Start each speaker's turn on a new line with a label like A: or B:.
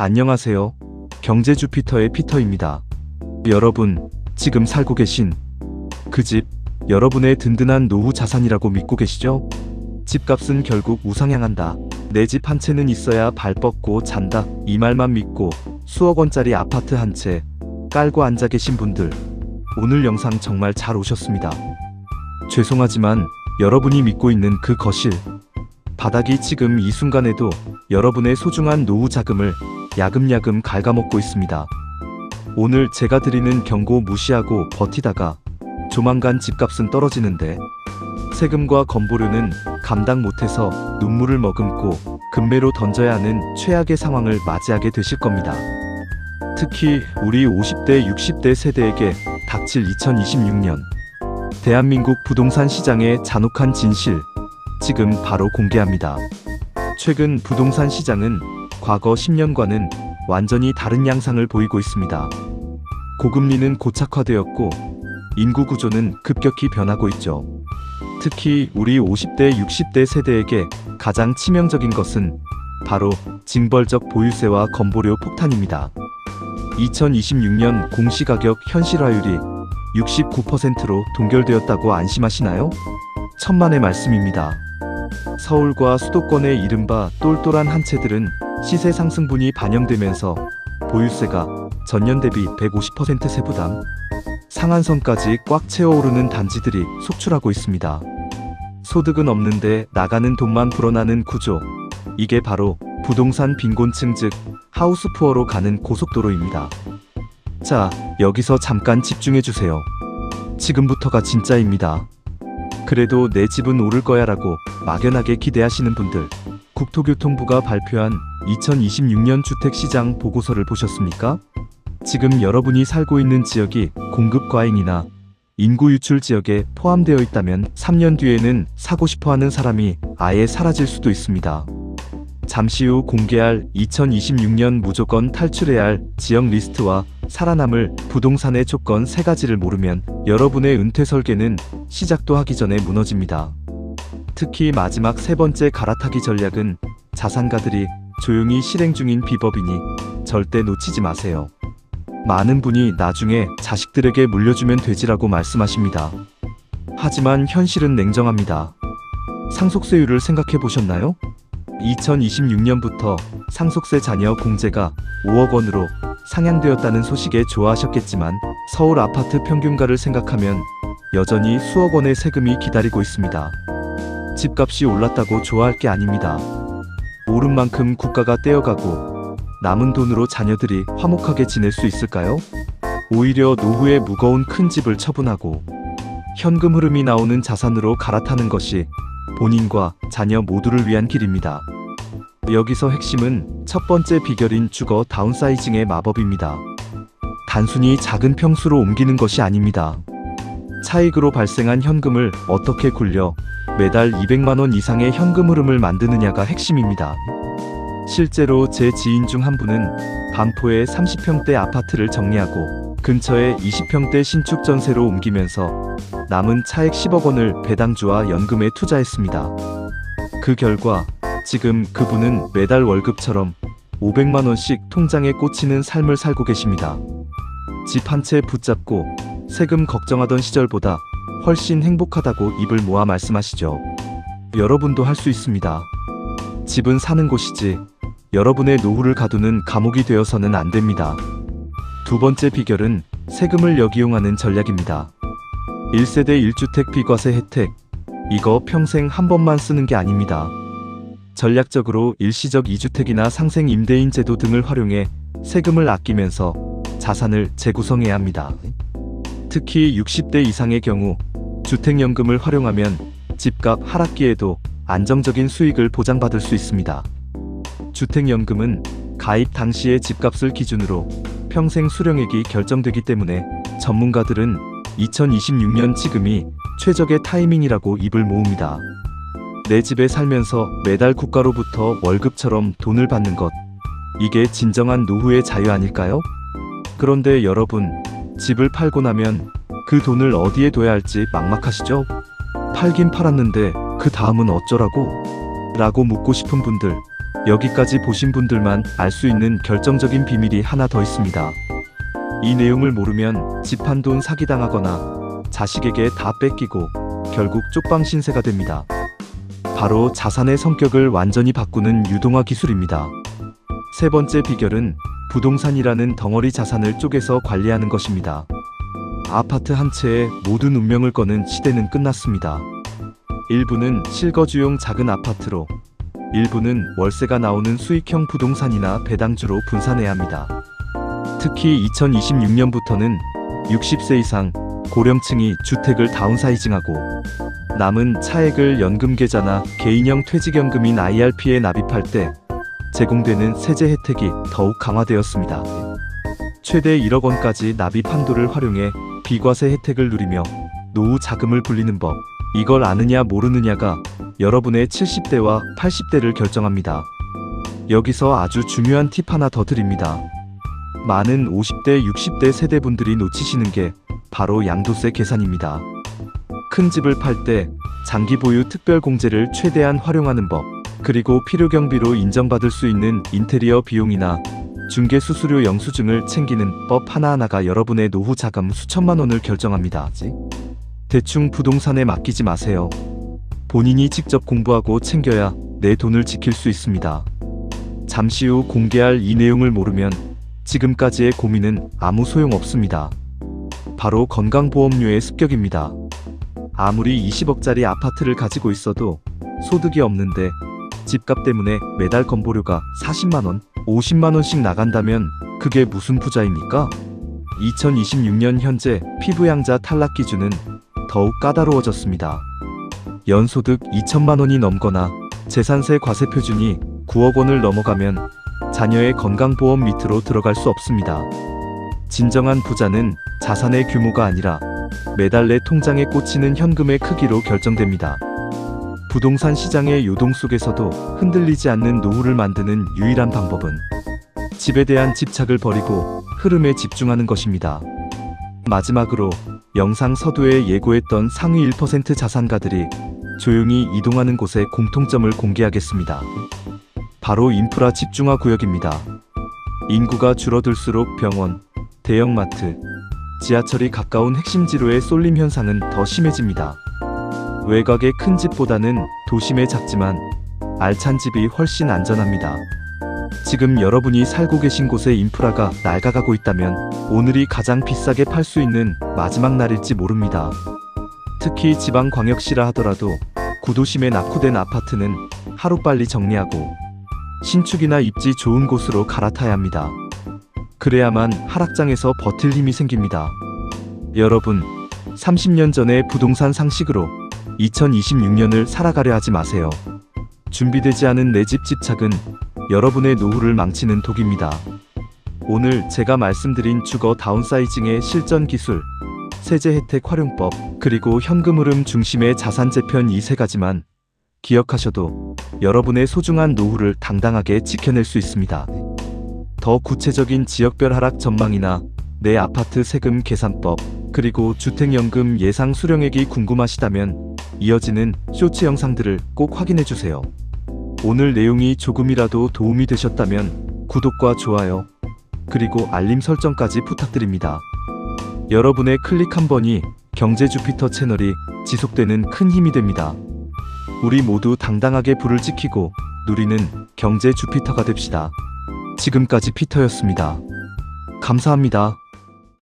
A: 안녕하세요. 경제 주피터의 피터입니다. 여러분, 지금 살고 계신 그 집, 여러분의 든든한 노후 자산이라고 믿고 계시죠? 집값은 결국 우상향한다. 내 집 한 채는 있어야 발 뻗고 잔다. 이 말만 믿고 수억 원짜리 아파트 한 채 깔고 앉아 계신 분들, 오늘 영상 정말 잘 오셨습니다. 죄송하지만 여러분이 믿고 있는 그 거실, 바닥이 지금 이 순간에도 여러분의 소중한 노후 자금을 야금야금 갉아먹고 있습니다. 오늘 제가 드리는 경고 무시하고 버티다가 조만간 집값은 떨어지는데 세금과 건보료는 감당 못해서 눈물을 머금고 금매로 던져야 하는 최악의 상황을 맞이하게 되실 겁니다. 특히 우리 50대, 60대 세대에게 닥칠 2026년 대한민국 부동산 시장의 잔혹한 진실, 지금 바로 공개합니다. 최근 부동산 시장은 과거 10년과는 완전히 다른 양상을 보이고 있습니다. 고금리는 고착화되었고 인구 구조는 급격히 변하고 있죠. 특히 우리 50대, 60대 세대에게 가장 치명적인 것은 바로 징벌적 보유세와 건보료 폭탄입니다. 2026년 공시가격 현실화율이 69%로 동결되었다고 안심하시나요? 천만의 말씀입니다. 서울과 수도권의 이른바 똘똘한 한 채들은 시세 상승분이 반영되면서 보유세가 전년 대비 150% 세부담, 상한선까지 꽉 채워오르는 단지들이 속출하고 있습니다. 소득은 없는데 나가는 돈만 불어나는 구조, 이게 바로 부동산 빈곤층 즉 하우스푸어로 가는 고속도로입니다. 자, 여기서 잠깐 집중해주세요. 지금부터가 진짜입니다. 그래도 내 집은 오를 거야 라고 막연하게 기대하시는 분들, 국토교통부가 발표한 2026년 주택시장 보고서를 보셨습니까? 지금 여러분이 살고 있는 지역이 공급 과잉이나 인구 유출 지역에 포함되어 있다면 3년 뒤에는 사고 싶어하는 사람이 아예 사라질 수도 있습니다. 잠시 후 공개할 2026년 무조건 탈출해야 할 지역 리스트와 살아남을 부동산의 조건 3가지를 모르면 여러분의 은퇴 설계는 시작도 하기 전에 무너집니다. 특히 마지막 3번째 갈아타기 전략은 자산가들이 조용히 실행 중인 비법이니 절대 놓치지 마세요. 많은 분이 나중에 자식들에게 물려주면 되지라고 말씀하십니다. 하지만 현실은 냉정합니다. 상속세율을 생각해 보셨나요? 2026년부터 상속세 자녀 공제가 5억 원으로 상향되었다는 소식에 좋아하셨겠지만 서울 아파트 평균가를 생각하면 여전히 수억 원의 세금이 기다리고 있습니다. 집값이 올랐다고 좋아할 게 아닙니다. 오른 만큼 국가가 떼어가고 남은 돈으로 자녀들이 화목하게 지낼 수 있을까요? 오히려 노후에 무거운 큰 집을 처분하고 현금 흐름이 나오는 자산으로 갈아타는 것이 본인과 자녀 모두를 위한 길입니다. 여기서 핵심은 첫 번째 비결인 주거 다운사이징의 마법입니다. 단순히 작은 평수로 옮기는 것이 아닙니다. 차익으로 발생한 현금을 어떻게 굴려 매달 200만원 이상의 현금 흐름을 만드느냐가 핵심입니다. 실제로 제 지인 중 한 분은 반포에 30평대 아파트를 정리하고 근처에 20평대 신축 전세로 옮기면서 남은 차액 10억 원을 배당주와 연금에 투자했습니다. 그 결과 지금 그분은 매달 월급처럼 500만원씩 통장에 꽂히는 삶을 살고 계십니다. 집 한 채 붙잡고 세금 걱정하던 시절보다 훨씬 행복하다고 입을 모아 말씀하시죠. 여러분도 할 수 있습니다. 집은 사는 곳이지 여러분의 노후를 가두는 감옥이 되어서는 안 됩니다. 두 번째 비결은 세금을 역이용하는 전략입니다. 1세대 1주택 비과세 혜택, 이거 평생 한 번만 쓰는 게 아닙니다. 전략적으로 일시적 2주택이나 상생 임대인 제도 등을 활용해 세금을 아끼면서 자산을 재구성해야 합니다. 특히 60대 이상의 경우 주택연금을 활용하면 집값 하락기에도 안정적인 수익을 보장받을 수 있습니다. 주택연금은 가입 당시의 집값을 기준으로 평생 수령액이 결정되기 때문에 전문가들은 2026년 지금이 최적의 타이밍이라고 입을 모읍니다. 내 집에 살면서 매달 국가로부터 월급처럼 돈을 받는 것, 이게 진정한 노후의 자유 아닐까요? 그런데 여러분, 집을 팔고 나면 그 돈을 어디에 둬야 할지 막막하시죠? 팔긴 팔았는데 그 다음은 어쩌라고? 라고 묻고 싶은 분들, 여기까지 보신 분들만 알 수 있는 결정적인 비밀이 하나 더 있습니다. 이 내용을 모르면 집 한 돈 사기당하거나 자식에게 다 뺏기고 결국 쪽방 신세가 됩니다. 바로 자산의 성격을 완전히 바꾸는 유동화 기술입니다. 세 번째 비결은 부동산이라는 덩어리 자산을 쪼개서 관리하는 것입니다. 아파트 한 채에 모든 운명을 거는 시대는 끝났습니다. 일부는 실거주용 작은 아파트로, 일부는 월세가 나오는 수익형 부동산이나 배당주로 분산해야 합니다. 특히 2026년부터는 60세 이상 고령층이 주택을 다운사이징하고 남은 차액을 연금계좌나 개인형 퇴직연금인 IRP에 납입할 때 제공되는 세제 혜택이 더욱 강화되었습니다. 최대 1억 원까지 납입 한도를 활용해 비과세 혜택을 누리며 노후 자금을 불리는 법, 이걸 아느냐 모르느냐가 여러분의 70대와 80대를 결정합니다. 여기서 아주 중요한 팁 하나 더 드립니다. 많은 50대, 60대 세대분들이 놓치시는 게 바로 양도세 계산입니다. 큰 집을 팔 때 장기 보유 특별공제를 최대한 활용하는 법, 그리고 필요경비로 인정받을 수 있는 인테리어 비용이나 중개수수료 영수증을 챙기는 법 하나하나가 여러분의 노후 자금 수천만 원을 결정합니다. 대충 부동산에 맡기지 마세요. 본인이 직접 공부하고 챙겨야 내 돈을 지킬 수 있습니다. 잠시 후 공개할 이 내용을 모르면 지금까지의 고민은 아무 소용 없습니다. 바로 건강보험료의 습격입니다. 아무리 20억짜리 아파트를 가지고 있어도 소득이 없는데 집값 때문에 매달 건보료가 40만원, 50만원씩 나간다면 그게 무슨 부자입니까? 2026년 현재 피부양자 탈락 기준은 더욱 까다로워졌습니다. 연소득 2천만원이 넘거나 재산세 과세 표준이 9억 원을 넘어가면 자녀의 건강보험 밑으로 들어갈 수 없습니다. 진정한 부자는 자산의 규모가 아니라 매달 내 통장에 꽂히는 현금의 크기로 결정됩니다. 부동산 시장의 요동 속에서도 흔들리지 않는 노후를 만드는 유일한 방법은 집에 대한 집착을 버리고 흐름에 집중하는 것입니다. 마지막으로 영상 서두에 예고했던 상위 1% 자산가들이 조용히 이동하는 곳의 공통점을 공개하겠습니다. 바로 인프라 집중화 구역입니다. 인구가 줄어들수록 병원, 대형마트, 지하철이 가까운 핵심지로의 쏠림 현상은 더 심해집니다. 외곽의 큰 집보다는 도심에 작지만 알찬 집이 훨씬 안전합니다. 지금 여러분이 살고 계신 곳의 인프라가 낡아가고 있다면 오늘이 가장 비싸게 팔 수 있는 마지막 날일지 모릅니다. 특히 지방광역시라 하더라도 구도심에 낙후된 아파트는 하루빨리 정리하고 신축이나 입지 좋은 곳으로 갈아타야 합니다. 그래야만 하락장에서 버틸 힘이 생깁니다. 여러분, 30년 전의 부동산 상식으로 2026년을 살아가려 하지 마세요. 준비되지 않은 내 집 집착은 여러분의 노후를 망치는 독입니다. 오늘 제가 말씀드린 주거 다운사이징의 실전 기술, 세제 혜택 활용법, 그리고 현금 흐름 중심의 자산 재편 이 세 가지만 기억하셔도 여러분의 소중한 노후를 당당하게 지켜낼 수 있습니다. 더 구체적인 지역별 하락 전망이나 내 아파트 세금 계산법, 그리고 주택연금 예상 수령액이 궁금하시다면 이어지는 쇼츠 영상들을 꼭 확인해주세요. 오늘 내용이 조금이라도 도움이 되셨다면 구독과 좋아요, 그리고 알림 설정까지 부탁드립니다. 여러분의 클릭 한 번이 경제 주피터 채널이 지속되는 큰 힘이 됩니다. 우리 모두 당당하게 불을 지키고 누리는 경제 주피터가 됩시다. 지금까지 피터였습니다. 감사합니다.